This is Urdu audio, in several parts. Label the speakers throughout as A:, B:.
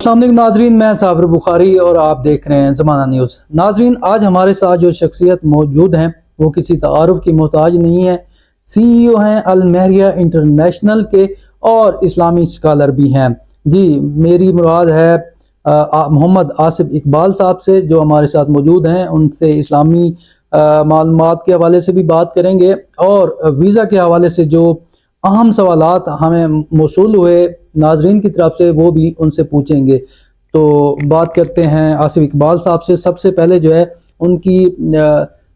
A: السلام علیکم ناظرین، میں صابر بخاری اور آپ دیکھ رہے ہیں زمانہ نیوز۔ ناظرین، آج ہمارے ساتھ جو شخصیت موجود ہیں وہ کسی تعارف کی محتاج نہیں ہے، سی ای او ہیں المہریہ انٹرنیشنل کے اور اسلامی اسکالر بھی ہیں۔ جی، میری مراد ہے محمد آصف اقبال صاحب سے جو ہمارے ساتھ موجود ہیں۔ ان سے اسلامی معلومات کے حوالے سے بھی بات کریں گے اور ویزا کے حوالے سے جو اہم سوالات ہمیں موصول ہوئے ناظرین کی طرف سے وہ بھی ان سے پوچھیں گے۔ تو بات کرتے ہیں آصف اقبال صاحب سے۔ سب سے پہلے جو ہے ان کی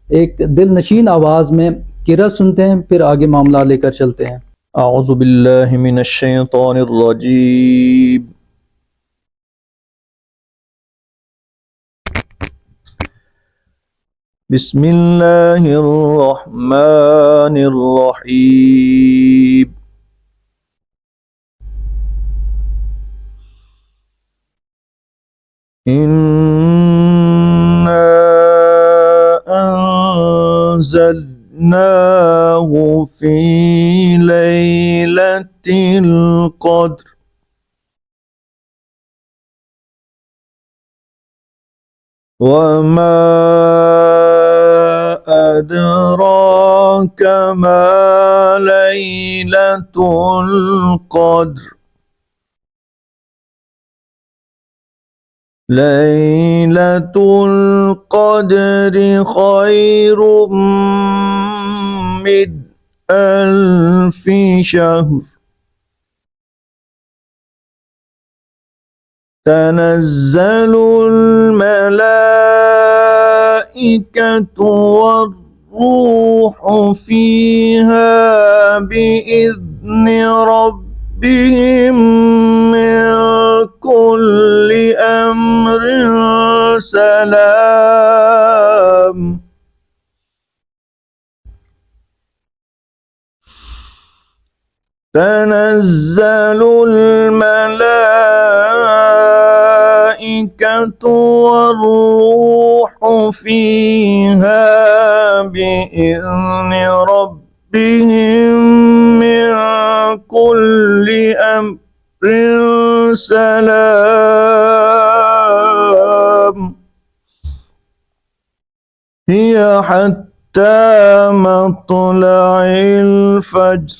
A: ایک دل نشین آواز میں قرأت سنتے ہیں، پھر آگے معاملہ لے کر چلتے ہیں۔
B: اعوذ باللہ من الشیطان الرجیم، بسم اللہ الرحمن الرحیم، اِنَّا أَنزَلْنَاهُ فِي لَيْلَةِ الْقَدْرِ وَمَا أَدْرَاكَ مَا لَيْلَةُ الْقَدْرِ لَيْلَةُ الْقَدْرِ خَيْرٌ مِّنْ أَلْفِ شَهْرٍ تَنَزَّلُ الْمَلَائِكَةُ وَالرُّوحُ فِيهَا بِإِذْنِ رَبِّهِمْ مِنْ كُلِّ أَمْرٍ سَلَامٌ تَنَزَّلُ الْمَلَائِكَةُ وَالرُّوحُ فِيهَا بِإِذْنِ رَبِّهِمْ مِنْ كُلِّ أَمْرٍ سَلَامٌ هِيَ حَتَّى مَطْلَعِ الْفَجْرِ۔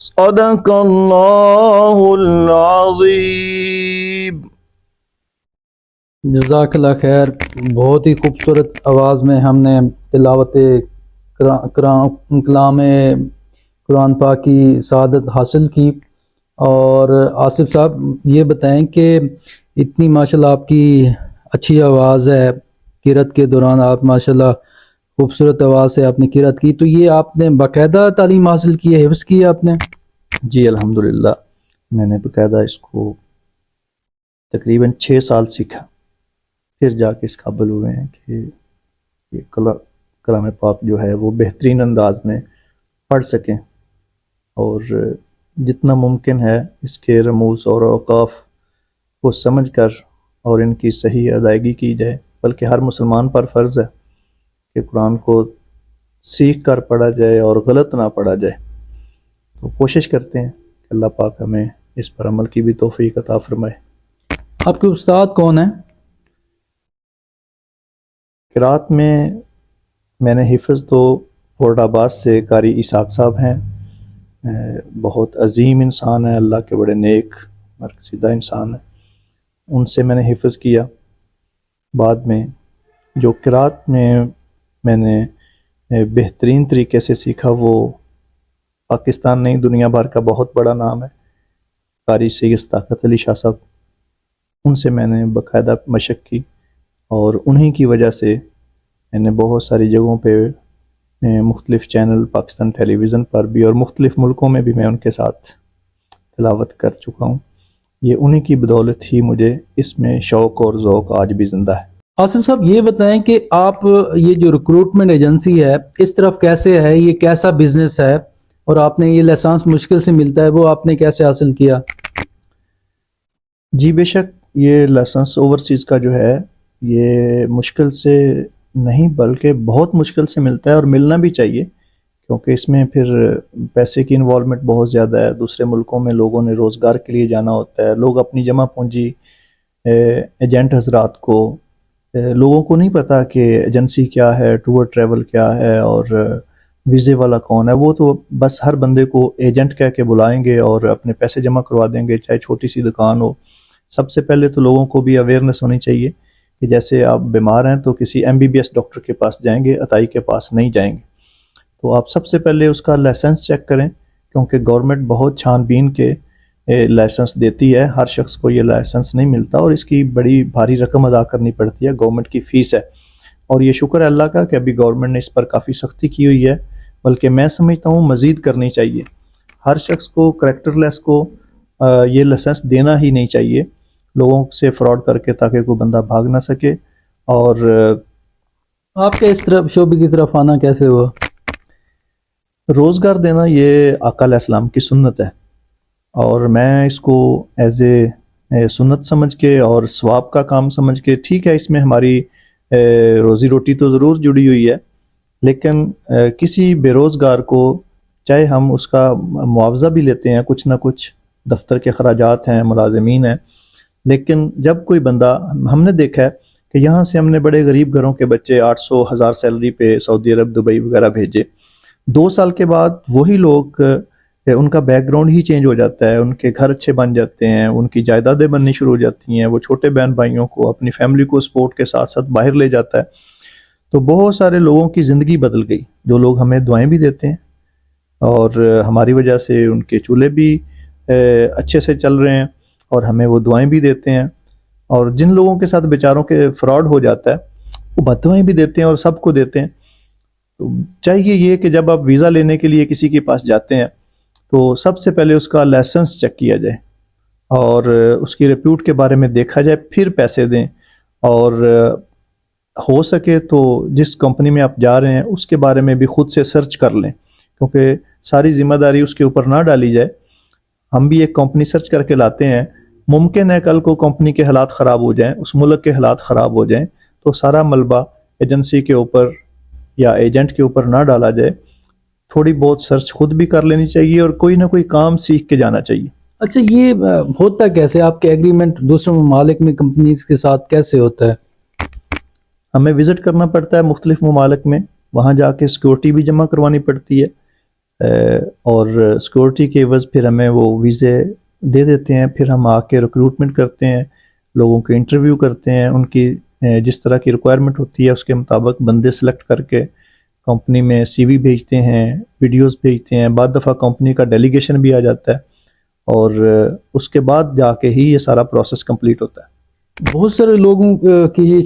B: صدق اللہ العظیم۔
A: جزاک اللہ خیر۔ بہت ہی خوبصورت آواز میں ہم نے تلاوت کلام قرآن پاک کی سعادت حاصل کی۔ اور آصف صاحب یہ بتائیں کہ اتنی ماشاءاللہ آپ کی اچھی آواز ہے، قرأت کے دوران آپ ماشاءاللہ خوبصورت آواز سے آپ نے قرأت کی، تو یہ آپ نے باقاعدہ تعلیم حاصل کی ہے، حفظ کی ہے آپ نے؟
B: جی الحمدللہ، میں نے باقاعدہ اس کو تقریباً 6 سال سیکھا، پھر جا کے اس قابل ہوئے ہیں کہ یہ کلام پاک جو ہے وہ بہترین انداز میں پڑھ سکیں، اور جتنا ممکن ہے اس کے رموز اور اوقاف کو سمجھ کر اور ان کی صحیح ادائیگی کی جائے، بلکہ ہر مسلمان پر فرض ہے کہ قرآن کو سیکھ کر پڑھا جائے اور غلط نہ پڑھا جائے۔ تو کوشش کرتے ہیں کہ اللہ پاک ہمیں اس پر عمل کی بھی توفیق عطا فرمائے۔
A: آپ کے استاد کون ہیں؟
B: قرأت میں نے حفظ تو فورڈ آباد سے قاری اسحاق صاحب ہیں، بہت عظیم انسان ہیں، اللہ کے بڑے نیک برگزیدہ انسان ہیں، ان سے میں نے حفظ کیا۔ بعد میں جو قرأت میں نے بہترین طریقے سے سیکھا وہ پاکستان نہیں دنیا بھر کا بہت بڑا نام ہے، قاری سید صداقت علی شاہ صاحب، ان سے میں نے باقاعدہ مشق کی، اور انہی کی وجہ سے میں نے بہت ساری جگہوں پہ مختلف چینل پاکستان ٹیلی ویژن پر بھی اور مختلف ملکوں میں بھی میں ان کے ساتھ تلاوت کر چکا ہوں۔ یہ انہی کی بدولت ہی مجھے اس میں شوق اور ذوق آج بھی زندہ ہے۔
A: آصف صاحب یہ بتائیں کہ آپ یہ جو ریکروٹمنٹ ایجنسی ہے اس طرف کیسے ہے، یہ کیسا بزنس ہے، اور آپ نے یہ لائسنس مشکل سے ملتا ہے، وہ آپ نے کیسے حاصل کیا؟
B: جی بے شک، یہ لائسنس اوورسیز کا جو ہے یہ مشکل سے نہیں بلکہ بہت مشکل سے ملتا ہے، اور ملنا بھی چاہیے، کیونکہ اس میں پھر پیسے کی انوالومنٹ بہت زیادہ ہے. دوسرے ملکوں میں لوگوں نے روزگار کے لیے جانا ہوتا ہے. لوگ اپنی جمع پونجی ایجنٹ حضرات کو لوگوں کو نہیں پتا کہ ایجنسی کیا ہے, ٹور ٹریول کیا ہے, اور ویزے والا کون ہے. وہ تو بس ہر بندے کو ایجنٹ کہہ کے بلائیں گے اور اپنے پیسے جمع کروا دیں گے, چاہے چھوٹی سی دکان ہو. سب سے پہلے تو لوگوں کو بھی اویئرنیس ہونی چاہیے کہ جیسے آپ بیمار ہیں تو کسی MBBS ڈاکٹر کے پاس جائیں گے, عطائی کے پاس نہیں جائیں گے. تو آپ سب سے پہلے اس کا لائسنس چیک کریں, کیونکہ گورنمنٹ بہت چھان بین کے لائسنس دیتی ہے. ہر شخص کو یہ لائسنس نہیں ملتا اور اس کی بڑی بھاری رقم ادا کرنی پڑتی ہے, گورنمنٹ کی فیس ہے. اور یہ شکر ہے اللہ کا کہ ابھی گورنمنٹ نے اس پر کافی سختی کی ہوئی ہے, بلکہ میں سمجھتا ہوں مزید کرنی چاہیے. ہر شخص کو کریکٹر لیس کو یہ لائسنس دینا ہی نہیں چاہیے لوگوں سے فراڈ کر کے, تاکہ کوئی بندہ بھاگ نہ سکے. اور
A: آپ کے اس طرف شعبے کی طرف آنا کیسے ہوا؟
B: روزگار دینا یہ آقا علیہ السلام کی سنت ہے, اور میں اس کو ایز اے سنت سمجھ کے اور ثواب کا کام سمجھ کے, ٹھیک ہے اس میں ہماری روزی روٹی تو ضرور جڑی ہوئی ہے, لیکن کسی بے روزگار کو چاہے ہم اس کا معاوضہ بھی لیتے ہیں, کچھ نہ کچھ دفتر کے اخراجات ہیں, ملازمین ہیں, لیکن جب کوئی بندہ, ہم نے دیکھا ہے کہ یہاں سے ہم نے بڑے غریب گھروں کے بچے 800,000 سیلری پہ سعودی عرب, دبئی وغیرہ بھیجے. 2 سال کے بعد وہی لوگ, ان کا بیک گراؤنڈ ہی چینج ہو جاتا ہے, ان کے گھر اچھے بن جاتے ہیں, ان کی جائیدادیں بننی شروع ہو جاتی ہیں, وہ چھوٹے بہن بھائیوں کو, اپنی فیملی کو سپورٹ کے ساتھ ساتھ باہر لے جاتا ہے. تو بہت سارے لوگوں کی زندگی بدل گئی, جو لوگ ہمیں دعائیں بھی دیتے ہیں اور ہماری وجہ سے ان کے چولہے بھی اچھے سے چل رہے ہیں, اور ہمیں وہ دعائیں بھی دیتے ہیں. اور جن لوگوں کے ساتھ بیچاروں کے فراڈ ہو جاتا ہے وہ بددعائیں بھی دیتے ہیں اور سب کو دیتے ہیں. تو چاہیے یہ کہ جب آپ ویزا لینے کے لیے کسی کے پاس جاتے ہیں تو سب سے پہلے اس کا لائسنس چیک کیا جائے اور اس کی ریپیوٹ کے بارے میں دیکھا جائے, پھر پیسے دیں. اور ہو سکے تو جس کمپنی میں آپ جا رہے ہیں اس کے بارے میں بھی خود سے سرچ کر لیں, کیونکہ ساری ذمہ داری اس کے اوپر نہ ڈالی جائے. ہم بھی ایک کمپنی سرچ کر کے لاتے ہیں, ممکن ہے کل کو کمپنی کے حالات خراب ہو جائیں, اس ملک کے حالات خراب ہو جائیں, تو سارا ملبہ ایجنسی کے اوپر یا ایجنٹ کے اوپر نہ ڈالا جائے. تھوڑی بہت سرچ خود بھی کر لینی چاہیے اور کوئی نہ کوئی کام سیکھ کے جانا چاہیے.
A: اچھا, یہ ہوتا کیسے, آپ کے ایگریمنٹ دوسرے ممالک میں کمپنیز کے ساتھ کیسے ہوتا ہے؟
B: ہمیں وزٹ کرنا پڑتا ہے مختلف ممالک میں, وہاں جا کے سیکورٹی بھی جمع کروانی پڑتی ہے, اور سیکورٹی کے عوض پھر ہمیں وہ ویزے دے دیتے ہیں. پھر ہم آ کے ریکروٹمنٹ کرتے ہیں, لوگوں کے انٹرویو کرتے ہیں, ان کی جس طرح کی ریکوائرمنٹ ہوتی ہے اس کے مطابق بندے سلیکٹ کر کے کمپنی میں CV بھیجتے ہیں, ویڈیوز بھیجتے ہیں. بعد دفعہ کمپنی کا ڈیلیگیشن بھی آ جاتا ہے, اور اس کے بعد جا کے ہی یہ سارا پروسیس کمپلیٹ ہوتا ہے.
A: بہت سارے لوگوں کی یہ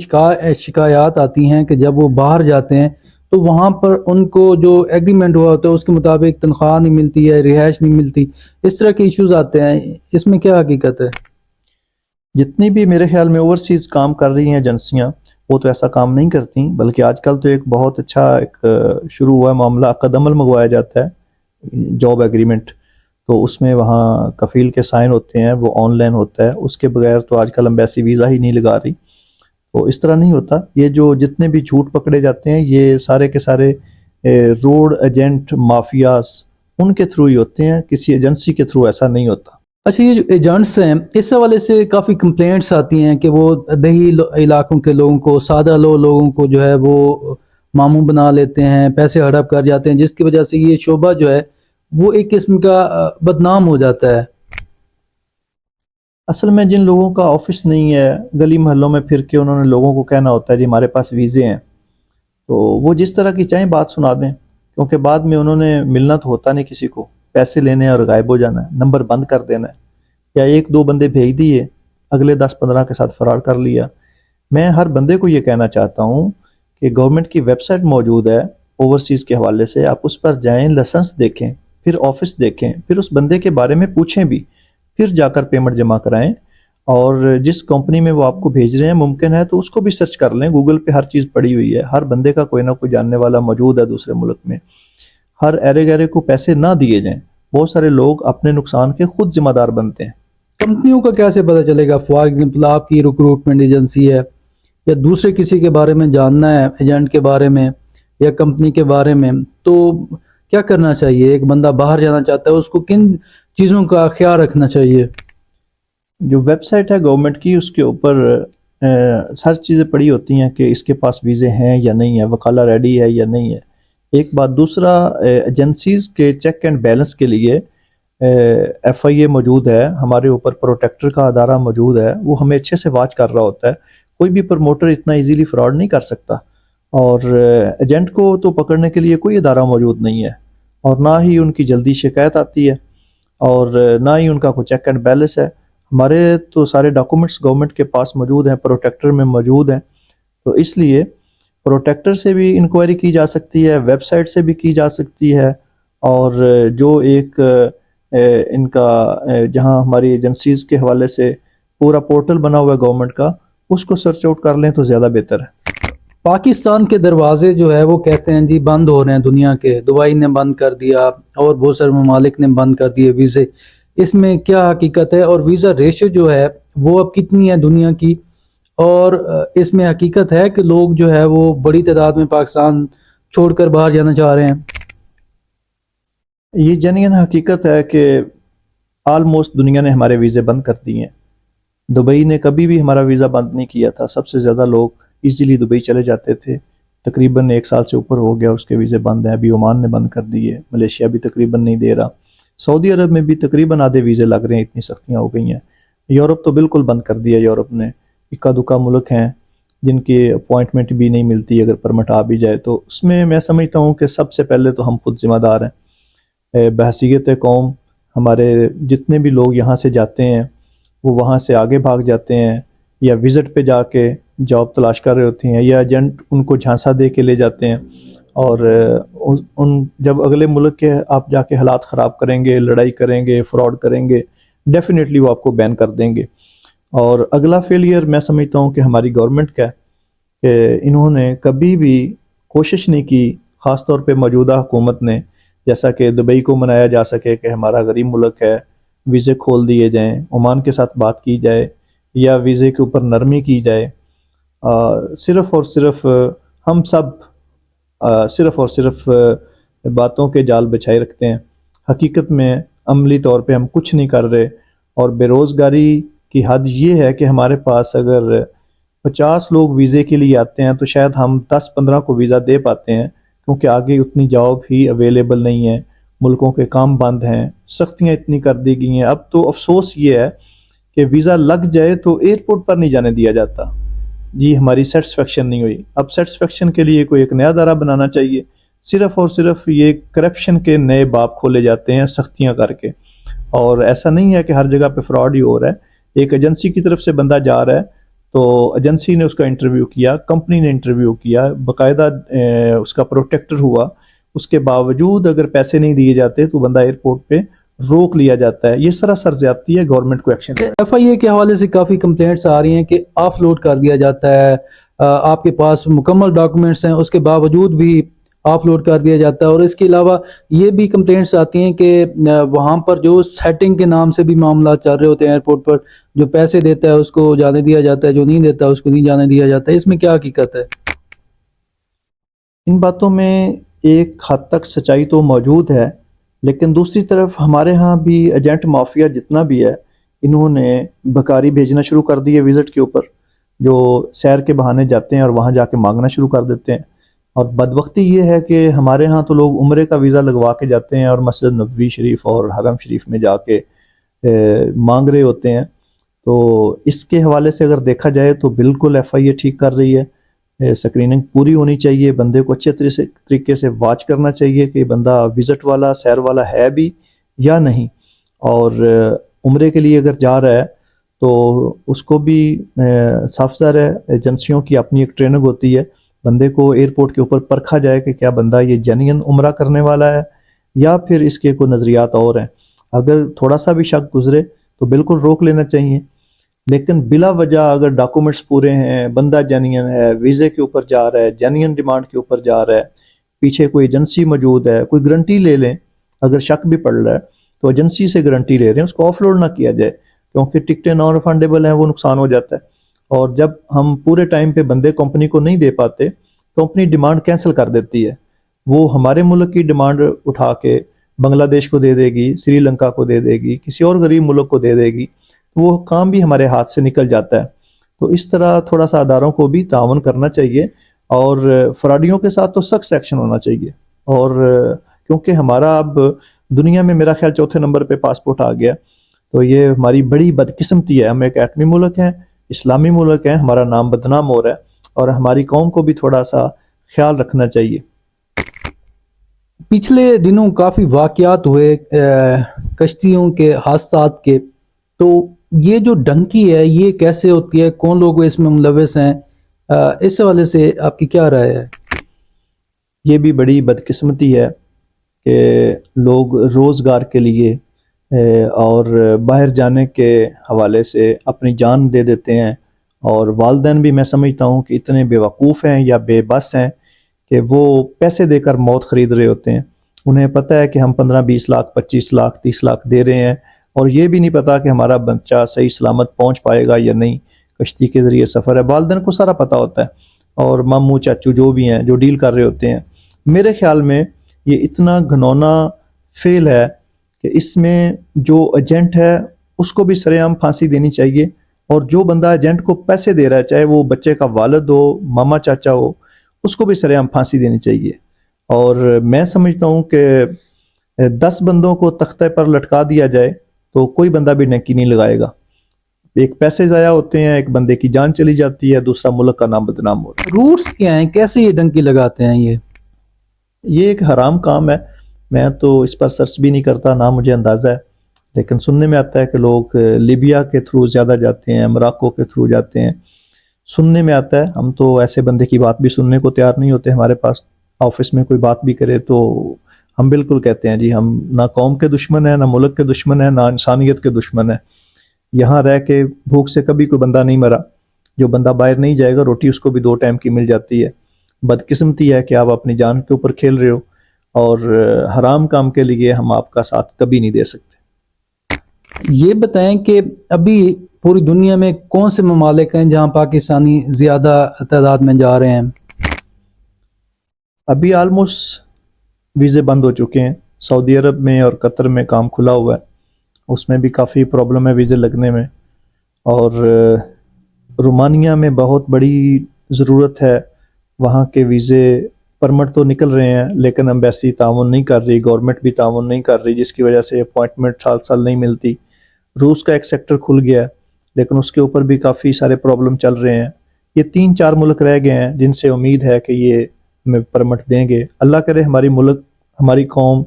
A: شکایات آتی ہیں کہ جب وہ باہر جاتے ہیں تو وہاں پر ان کو جو ایگریمنٹ ہوا ہوتا ہے اس کے مطابق تنخواہ نہیں ملتی ہے, رہائش نہیں ملتی, اس طرح کے ایشوز آتے ہیں. اس میں کیا حقیقت ہے؟
B: جتنی بھی میرے خیال میں اوورسیز کام کر رہی ہیں ایجنسیاں, وہ تو ایسا کام نہیں کرتی, بلکہ آج کل تو ایک بہت اچھا ایک شروع ہوا ہے معاملہ, عقد عمل منگوایا جاتا ہے جاب ایگریمنٹ. تو اس میں وہاں کفیل کے سائن ہوتے ہیں, وہ آن لائن ہوتا ہے, اس کے بغیر تو آج کل امبیسی ویزا ہی نہیں لگا رہی. تو اس طرح نہیں ہوتا. یہ جو جتنے بھی جھوٹ پکڑے جاتے ہیں یہ سارے کے سارے روڈ ایجنٹ مافیاز ان کے تھرو ہی ہوتے ہیں, کسی ایجنسی کے تھرو ایسا نہیں ہوتا.
A: اچھا, یہ جو ایجنٹس ہیں اس حوالے سے کافی کمپلینٹس آتی ہیں کہ وہ دیہی علاقوں کے لوگوں کو, سادہ لوگوں کو جو ہے وہ ماموں بنا لیتے ہیں, پیسے ہڑپ کر جاتے ہیں, جس کی وجہ سے یہ شعبہ جو ہے وہ ایک قسم کا بدنام ہو جاتا ہے.
B: اصل میں جن لوگوں کا آفس نہیں ہے, گلی محلوں میں پھر کے انہوں نے لوگوں کو کہنا ہوتا ہے جی ہمارے پاس ویزے ہیں, تو وہ جس طرح کی چاہیں بات سنا دیں, کیونکہ بعد میں انہوں نے ملنا تو ہوتا نہیں کسی کو, پیسے لینے اور غائب ہو جانا ہے, نمبر بند کر دینا ہے, یا 1-2 بندے بھیج دیے, اگلے 10-15 کے ساتھ فراڈ کر لیا. میں ہر بندے کو یہ کہنا چاہتا ہوں کہ گورنمنٹ کی ویب سائٹ موجود ہے اوورسیز کے حوالے سے, آپ اس پر جائیں, لائسنس دیکھیں, پھر آفس دیکھیں, پھر اس بندے کے بارے میں پوچھیں بھی, پھر جا کر پیمنٹ جمع کرائیں. اور جس کمپنی میں وہ آپ کو بھیج رہے ہیں ممکن ہے تو اس کو بھی سرچ کر لیں, گوگل پہ ہر چیز پڑی ہوئی ہے, ہر بندے کا کوئی نہ کوئی جاننے والا موجود ہے دوسرے ملک میں. ہر ایرے گیرے کو پیسے نہ دیے جائیں, بہت سارے لوگ اپنے نقصان کے خود ذمہ دار بنتے ہیں.
A: کمپنیوں کا کیسے پتہ چلے گا؟ فار ایگزامپل آپ کی ریکروٹمنٹ ایجنسی ہے یا دوسرے کسی کے بارے میں جاننا ہے, ایجنٹ کے بارے میں یا کمپنی کے بارے میں, تو کیا کرنا چاہیے؟ ایک بندہ باہر جانا چاہتا ہے، اس کو کن چیزوں کا خیال رکھنا چاہیے؟
B: جو ویب سائٹ ہے گورنمنٹ کی، اس کے اوپر ہر چیزیں پڑی ہوتی ہیں کہ اس کے پاس ویزے ہیں یا نہیں ہے، وکالہ ریڈی ہے یا نہیں ہے، ایک بات۔ دوسرا، ایجنسیز کے چیک اینڈ بیلنس کے لیے ایف آئی اے موجود ہے، ہمارے اوپر پروٹیکٹر کا ادارہ موجود ہے، وہ ہمیں اچھے سے واچ کر رہا ہوتا ہے۔ کوئی بھی پروموٹر اتنا ایزیلی فراڈ نہیں کر سکتا، اور ایجنٹ کو تو پکڑنے کے لیے کوئی ادارہ موجود نہیں ہے، اور نہ ہی ان کی جلدی شکایت آتی ہے، اور نہ ہی ان کا کوئی چیک اینڈ بیلنس ہے۔ ہمارے تو سارے ڈاکومنٹس گورنمنٹ کے پاس موجود ہیں، پروٹیکٹر میں موجود ہیں، تو اس لیے پروٹیکٹر سے بھی انکوائری کی جا سکتی ہے، ویب سائٹ سے بھی کی جا سکتی ہے، اور جو ایک ان کا جہاں ہماری ایجنسیز کے حوالے سے پورا پورٹل بنا ہوا ہے گورنمنٹ کا، اس کو سرچ آؤٹ کر لیں تو زیادہ بہتر ہے۔
A: پاکستان کے دروازے جو ہے وہ کہتے ہیں جی بند ہو رہے ہیں دنیا کے، دبئی نے بند کر دیا اور بہت سارے ممالک نے بند کر دیے ویزے، اس میں کیا حقیقت ہے؟ اور ویزا ریشو جو ہے وہ اب کتنی ہے دنیا کی؟ اور اس میں حقیقت ہے کہ لوگ جو ہے وہ بڑی تعداد میں پاکستان چھوڑ کر باہر جانا چاہ رہے ہیں؟
B: یہ جینین حقیقت ہے کہ آلموسٹ دنیا نے ہمارے ویزے بند کر دیے ہیں۔ دبئی نے کبھی بھی ہمارا ویزا بند نہیں کیا تھا، سب سے زیادہ لوگ ایزیلی دبئی چلے جاتے تھے، تقریباً 1 سال سے اوپر ہو گیا اس کے ویزے بند ہیں، ابھی عمان نے بند کر دیے، ملیشیا بھی تقریباً نہیں دے رہا، سعودی عرب میں بھی تقریباً آدھے ویزے لگ رہے ہیں، اتنی سختیاں ہو گئی ہیں۔ یورپ تو بالکل بند کر دیا، یورپ نے اکا دکا ملک ہیں جن کی اپوائنٹمنٹ بھی نہیں ملتی اگر پرمٹ آ بھی جائے، تو اس میں سمجھتا ہوں کہ سب سے پہلے تو ہم خود ذمہ دار ہیں۔ بحیثیت قوم ہمارے جتنے بھی لوگ یہاں سے جاتے ہیں وہ وہاں سے آگے بھاگ جاتے ہیں، یا وزٹ پہ جا کے جاب تلاش کر رہے ہوتے ہیں، یا ایجنٹ ان کو جھانسا دے کے لے جاتے ہیں، اور ان جب اگلے ملک کے آپ جا کے حالات خراب کریں گے، لڑائی کریں گے، فراڈ کریں گے، ڈیفینیٹلی وہ آپ کو بین کر دیں گے۔ اور اگلا فیلئر میں سمجھتا ہوں کہ ہماری گورنمنٹ کا ہے کہ انہوں نے کبھی بھی کوشش نہیں کی، خاص طور پہ موجودہ حکومت نے، جیسا کہ دبئی کو منایا جا سکے کہ ہمارا غریب ملک ہے، ویزے کھول دیے جائیں، عمان کے ساتھ بات کی جائے، یا ویزے کے اوپر نرمی کی جائے۔ صرف اور صرف ہم سب صرف اور صرف باتوں کے جال بچھائے رکھتے ہیں، حقیقت میں عملی طور پہ ہم کچھ نہیں کر رہے، اور بے روزگاری کی حد یہ ہے کہ ہمارے پاس اگر 50 لوگ ویزے کے لیے آتے ہیں تو شاید ہم 10-15 کو ویزا دے پاتے ہیں، کیونکہ آگے اتنی جاب ہی اویلیبل نہیں ہے، ملکوں کے کام بند ہیں، سختیاں اتنی کر دی گئی ہیں۔ اب تو افسوس یہ ہے کہ ویزا لگ جائے تو ایئرپورٹ پر نہیں جانے دیا جاتا، جی ہماری سیٹسفیکشن نہیں ہوئی۔ اب سیٹسفیکشن کے لیے کوئی ایک نیا ادارہ بنانا چاہیے، صرف اور صرف یہ کرپشن کے نئے باب کھولے جاتے ہیں سختیاں کر کے، اور ایسا نہیں ہے کہ ہر جگہ پہ فراڈ ہی ہو رہا ہے۔ ایک ایجنسی کی طرف سے بندہ جا رہا ہے تو ایجنسی نے اس کا انٹرویو کیا، کمپنی نے انٹرویو کیا، باقاعدہ اس کا پروٹیکٹر ہوا، اس کے باوجود اگر پیسے نہیں دیے جاتے تو بندہ ایئرپورٹ پہ روک لیا جاتا ہے۔ یہ سراسر زیادتی ہے، گورنمنٹ کو ایکشن لینا۔
A: ایف آئی اے کے حوالے سے کافی کمپلینٹس آ رہی ہیں کہ آف لوڈ کر دیا جاتا ہے، آپ کے پاس مکمل ڈاکومنٹس ہیں اس کے باوجود بھی آف لوڈ کر دیا جاتا ہے، اور اس کے علاوہ یہ بھی کمپلینٹس آتی ہیں کہ وہاں پر جو سیٹنگ کے نام سے بھی معاملات چل رہے ہوتے ہیں، ایئرپورٹ پر جو پیسے دیتا ہے اس کو جانے دیا جاتا ہے، جو نہیں دیتا اس کو نہیں جانے دیا جاتا ہے۔ اس میں کیا حقیقت ہے؟
B: ان باتوں میں ایک حد تک سچائی تو موجود ہے، لیکن دوسری طرف ہمارے ہاں بھی ایجنٹ مافیا جتنا بھی ہے، انہوں نے بکاری بھیجنا شروع کر دی ہے وزٹ کے اوپر، جو سیر کے بہانے جاتے ہیں اور وہاں جا کے مانگنا شروع کر دیتے ہیں۔ اور بدبختی یہ ہے کہ ہمارے ہاں تو لوگ عمرے کا ویزا لگوا کے جاتے ہیں اور مسجد نبوی شریف اور حرم شریف میں جا کے مانگ رہے ہوتے ہیں۔ تو اس کے حوالے سے اگر دیکھا جائے تو بالکل ایف آئی اے ٹھیک کر رہی ہے، سکریننگ پوری ہونی چاہیے، بندے کو اچھے طریقے سے واچ کرنا چاہیے کہ بندہ وزٹ والا، سیر والا ہے بھی یا نہیں، اور عمرے کے لیے اگر جا رہا ہے تو اس کو بھی صاف ظاہر ہے ایجنسیوں کی اپنی ایک ٹریننگ ہوتی ہے، بندے کو ایئرپورٹ کے اوپر پرکھا جائے کہ کیا بندہ یہ جینین عمرہ کرنے والا ہے یا پھر اس کے کوئی نظریات اور ہیں۔ اگر تھوڑا سا بھی شک گزرے تو بالکل روک لینا چاہیے، لیکن بلا وجہ اگر ڈاکومنٹس پورے ہیں، بندہ جینین ہے، ویزے کے اوپر جا رہا ہے، جینین ڈیمانڈ کے اوپر جا رہا ہے، پیچھے کوئی ایجنسی موجود ہے، کوئی گارنٹی لے لیں، اگر شک بھی پڑ رہا ہے تو ایجنسی سے گارنٹی لے رہے ہیں، اس کو آف لوڈ نہ کیا جائے، کیونکہ ٹکٹیں نان ریفنڈیبل ہیں، وہ نقصان ہو جاتا ہے۔ اور جب ہم پورے ٹائم پہ بندے کمپنی کو نہیں دے پاتے، کمپنی ڈیمانڈ کینسل کر دیتی ہے، وہ ہمارے ملک کی ڈیمانڈ اٹھا کے بنگلہ دیش کو دے دے گی، سری لنکا کو دے دے گی، کسی اور غریب ملک کو دے دے گی، تو وہ کام بھی ہمارے ہاتھ سے نکل جاتا ہے۔ تو اس طرح تھوڑا سا اداروں کو بھی تعاون کرنا چاہیے، اور فراڈیوں کے ساتھ تو سخت ایکشن ہونا چاہیے۔ اور کیونکہ ہمارا اب دنیا میں میرا خیال چوتھے نمبر پہ پاسپورٹ آ گیا، تو یہ ہماری بڑی بدقسمتی ہے۔ ہم ایک ایٹمی ملک ہیں، اسلامی ملک ہیں، ہمارا نام بدنام ہو رہا ہے، اور ہماری قوم کو بھی تھوڑا سا خیال رکھنا چاہیے۔
A: پچھلے دنوں کافی واقعات ہوئے کشتیوں کے حادثات کے، تو یہ جو ڈنکی ہے یہ کیسے ہوتی ہے، کون لوگ اس میں ملوث ہیں، اس حوالے سے آپ کی کیا رائے ہے؟
B: یہ بھی بڑی بدقسمتی ہے کہ لوگ روزگار کے لیے اور باہر جانے کے حوالے سے اپنی جان دے دیتے ہیں، اور والدین بھی میں سمجھتا ہوں کہ اتنے بیوقوف ہیں یا بے بس ہیں کہ وہ پیسے دے کر موت خرید رہے ہوتے ہیں۔ انہیں پتہ ہے کہ ہم 15-20 لاکھ 25 لاکھ 30 لاکھ دے رہے ہیں، اور یہ بھی نہیں پتا کہ ہمارا بچہ صحیح سلامت پہنچ پائے گا یا نہیں۔ کشتی کے ذریعے سفر ہے، والدین کو سارا پتہ ہوتا ہے، اور ماموں چاچو جو بھی ہیں جو ڈیل کر رہے ہوتے ہیں۔ میرے خیال میں یہ اتنا گھنونا فعل ہے کہ اس میں جو ایجنٹ ہے اس کو بھی سرے عام پھانسی دینی چاہیے، اور جو بندہ ایجنٹ کو پیسے دے رہا ہے، چاہے وہ بچے کا والد ہو، ماما چاچا ہو، اس کو بھی سرے عام پھانسی دینی چاہیے۔ اور میں سمجھتا ہوں کہ 10 بندوں کو تختے پر لٹکا دیا جائے تو کوئی بندہ بھی ڈنکی نہیں لگائے گا۔ ایک پیسے ضائع ہوتے ہیں، ایک بندے کی جان چلی جاتی ہے، دوسرا ملک کا نام بدنام ہوتا ہے۔
A: روٹس کیا ہیں، کیسے یہ ڈنکی لگاتے ہیں؟
B: یہ ایک حرام کام ہے، میں تو اس پر سرچ بھی نہیں کرتا، نہ مجھے اندازہ ہے، لیکن سننے میں آتا ہے کہ لوگ لیبیا کے تھرو زیادہ جاتے ہیں، موراکو کے تھرو جاتے ہیں، سننے میں آتا ہے۔ ہم تو ایسے بندے کی بات بھی سننے کو تیار نہیں ہوتے، ہمارے پاس آفس میں کوئی بات بھی کرے تو ہم بالکل کہتے ہیں جی ہم نہ قوم کے دشمن ہیں، نہ ملک کے دشمن ہیں، نہ انسانیت کے دشمن ہیں۔ یہاں رہ کے بھوک سے کبھی کوئی بندہ نہیں مرا، جو بندہ باہر نہیں جائے گا روٹی اس کو بھی 2 ٹائم کی مل جاتی ہے۔ بدقسمتی ہے کہ آپ اپنی جان کے اوپر کھیل رہے ہو، اور حرام کام کے لیے ہم آپ کا ساتھ کبھی نہیں دے سکتے۔
A: یہ بتائیں کہ ابھی پوری دنیا میں کون سے ممالک ہیں جہاں پاکستانی زیادہ تعداد میں جا رہے ہیں؟
B: ابھی آلموسٹ ویزے بند ہو چکے ہیں۔ سعودی عرب میں اور قطر میں کام کھلا ہوا ہے، اس میں بھی کافی پرابلم ہے ویزے لگنے میں، اور رومانیہ میں بہت بڑی ضرورت ہے، وہاں کے ویزے پرمٹ تو نکل رہے ہیں لیکن ایمبیسی تعاون نہیں کر رہی، گورنمنٹ بھی تعاون نہیں کر رہی، جس کی وجہ سے اپوائنٹمنٹ سال نہیں ملتی۔ روس کا ایک سیکٹر کھل گیا ہے لیکن اس کے اوپر بھی کافی سارے پرابلم چل رہے ہیں۔ یہ 3-4 ملک رہ گئے ہیں جن سے امید ہے کہ یہ ہمیں پرمٹ دیں گے۔ اللہ کرے ہماری قوم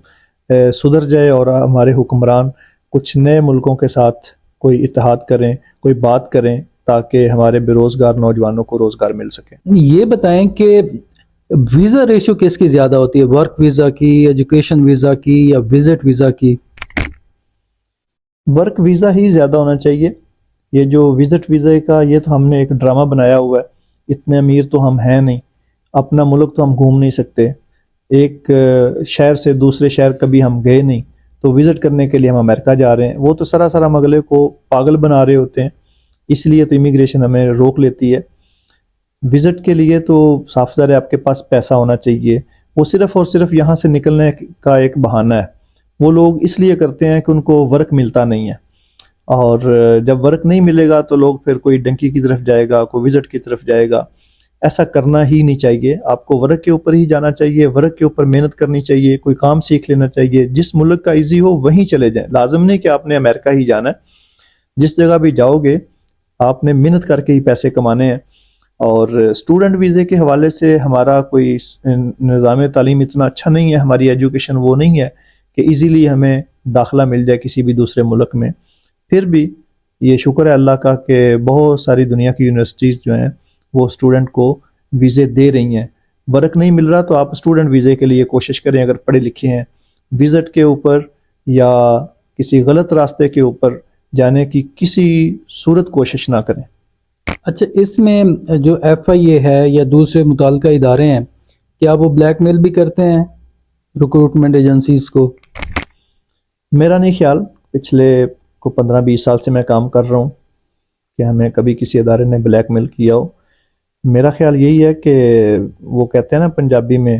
B: سدھر جائے، اور ہمارے حکمران کچھ نئے ملکوں کے ساتھ کوئی اتحاد کریں، کوئی بات کریں، تاکہ ہمارے بے روزگار نوجوانوں کو روزگار مل سکے۔
A: یہ بتائیں کہ ویزا ریشو کس کی زیادہ ہوتی ہے، ورک ویزا کی، ایجوکیشن ویزا کی، یا وزٹ ویزا کی؟
B: ورک ویزا ہی زیادہ ہونا چاہیے۔ یہ جو وزٹ ویزا کا یہ تو ہم نے ایک ڈرامہ بنایا ہوا ہے، اتنے امیر تو ہم ہیں نہیں، اپنا ملک تو ہم گھوم نہیں سکتے، ایک شہر سے دوسرے شہر کبھی ہم گئے نہیں، تو وزٹ کرنے کے لیے ہم امریکہ جا رہے ہیں۔ وہ تو سراسر ہم اگلے کو پاگل بنا رہے ہوتے ہیں، اس لیے تو امیگریشن ہمیں روک لیتی ہے۔ وزٹ کے لیے تو صاف ظاہر ہے آپ کے پاس پیسہ ہونا چاہیے، وہ صرف اور صرف یہاں سے نکلنے کا ایک بہانہ ہے۔ وہ لوگ اس لیے کرتے ہیں کہ ان کو ورک ملتا نہیں ہے، اور جب ورک نہیں ملے گا تو لوگ پھر کوئی ڈنکی کی طرف جائے گا، کوئی وزٹ کی طرف جائے گا۔ ایسا کرنا ہی نہیں چاہیے، آپ کو ورک کے اوپر ہی جانا چاہیے، ورک کے اوپر محنت کرنی چاہیے، کوئی کام سیکھ لینا چاہیے، جس ملک کا ایزی ہو وہیں چلے جائیں۔ لازم نہیں کہ آپ نے امریکہ ہی جانا ہے، جس جگہ بھی جاؤ گے آپ نے محنت کر کے ہی پیسے کمانے ہیں۔ اور اسٹوڈنٹ ویزے کے حوالے سے ہمارا کوئی نظام تعلیم اتنا اچھا نہیں ہے، ہماری ایجوکیشن وہ نہیں ہے کہ ایزیلی ہمیں داخلہ مل جائے کسی بھی دوسرے ملک میں۔ پھر بھی یہ شکر ہے اللہ کا کہ بہت ساری دنیا کی یونیورسٹیز جو ہیں وہ اسٹوڈنٹ کو ویزے دے رہی ہیں۔ ورک نہیں مل رہا تو آپ اسٹوڈنٹ ویزے کے لیے کوشش کریں، اگر پڑھے لکھے ہیں، وزٹ کے اوپر یا کسی غلط راستے کے اوپر جانے کی کسی صورت کوشش نہ کریں۔
A: اچھا، اس میں جو ایف آئی اے ہے یا دوسرے متعلقہ ادارے ہیں، کیا وہ بلیک میل بھی کرتے ہیں ریکروٹمنٹ ایجنسیز کو؟
B: میرا نہیں خیال، پچھلے 15-20 سال سے میں کام کر رہا ہوں کہ ہمیں کبھی کسی ادارے نے بلیک میل کیا ہو۔ میرا خیال یہی ہے کہ وہ کہتے ہیں نا پنجابی میں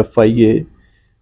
B: FIA,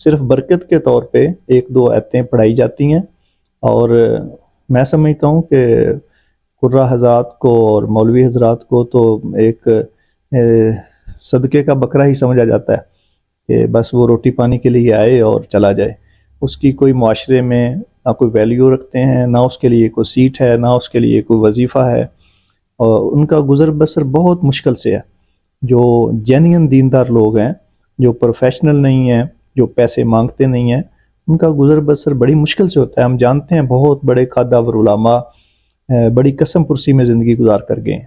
B: صرف برکت کے طور پہ ایک دو آیتیں پڑھائی جاتی ہیں، اور میں سمجھتا ہوں کہ قرہ حضرات کو اور مولوی حضرات کو تو ایک صدقے کا بکرا ہی سمجھا جاتا ہے کہ بس وہ روٹی پانی کے لیے آئے اور چلا جائے، اس کی کوئی معاشرے میں نہ کوئی ویلیو رکھتے ہیں، نہ اس کے لیے کوئی سیٹ ہے، نہ اس کے لیے کوئی وظیفہ ہے، اور ان کا گزر بسر بہت مشکل سے ہے۔ جو جینین دیندار لوگ ہیں، جو پروفیشنل نہیں ہیں، جو پیسے مانگتے نہیں ہیں، ان کا گزر بسر بڑی مشکل سے ہوتا ہے۔ ہم جانتے ہیں بہت بڑے قادہ اور علماء بڑی قسم پرسی میں زندگی گزار کر گئے ہیں۔